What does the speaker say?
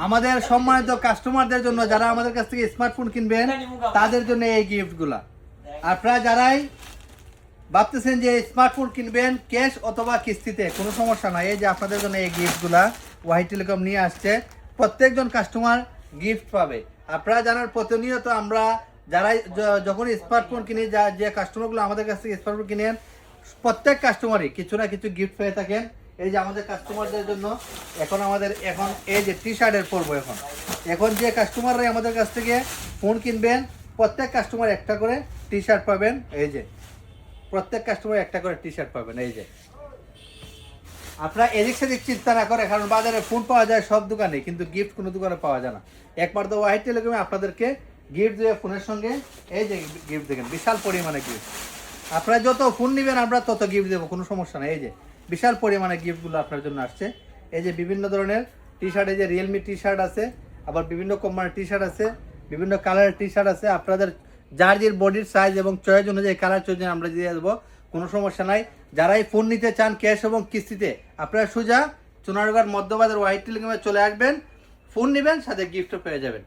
আমাদের সম্মানিত কাস্টমারদের জন্য, যারা আমাদের কাছ থেকে স্মার্টফোন কিনবেন তাদের জন্য এই গিফটগুলা। আপনারা যারাই ভাবতেছেন যে স্মার্টফোন কিনবেন ক্যাশ অথবা কিস্তিতে, কোনো সমস্যা নাই। এই যে আপনাদের জন্য এই গিফটগুলা ওয়াই টেলিকম নিয়ে আসছে। প্রত্যেকজন কাস্টমার গিফট পাবে। আপনারা জানার প্রতিনিয়ত আমরা যারা যখন স্মার্টফোন কিনি, যে কাস্টমারগুলো আমাদের কাছ থেকে স্মার্টফোন কিনেন, প্রত্যেক কাস্টমারই কিছু না কিছু গিফট পেয়ে থাকেন। এই যে আমাদের কাস্টমারদের জন্য এখন এই যে টি শার্টের পরবো। এখন যে কাস্টমাররাই আমাদের কাছ থেকে ফোন কিনবেন, প্রত্যেক কাস্টমার একটা করে টি শার্ট পাবেন। এই যে প্রত্যেক কাস্টমার একটা করে টি শার্ট পাবেন। এই যে আপনারা এদিক সেদিক চিন্তা না করে, কারণ বাজারে ফোন পাওয়া যায় সব দোকানে, কিন্তু গিফট কোনো দোকানে পাওয়া যায় না। একবার তো ওয়াই টেলিকমে আপনাদেরকে গিফট দেবে ফোনের সঙ্গে। এই যে গিফট দেখেন, বিশাল পরিমাণে গিফট। আপনারা যত ফোন নেবেন আমরা তত গিফট দেবো, কোনো সমস্যা নেই। এই যে বিশাল পরিমাণে গিফটগুলো আপনার জন্য আসছে। এই যে বিভিন্ন ধরনের টি শার্ট, এই যে রিয়েলমি টি শার্ট আছে, আবার বিভিন্ন কোম্পানির টি শার্ট আছে, বিভিন্ন কালারের টি শার্ট আছে। আপনাদের যার যে বডির সাইজ এবং চয়েস অনুযায়ী কালার চয়েস আমরা দিয়ে দেবো, কোনো সমস্যা নাই। যারাই ফোন নিতে চান ক্যাশ এবং কিস্তিতে, আপনারা সোজা চুনারগড় মধ্যবাজার ওয়াই টেলিকমে চলে আসবেন, ফোন নেবেন, সাথে গিফটও পেয়ে যাবেন।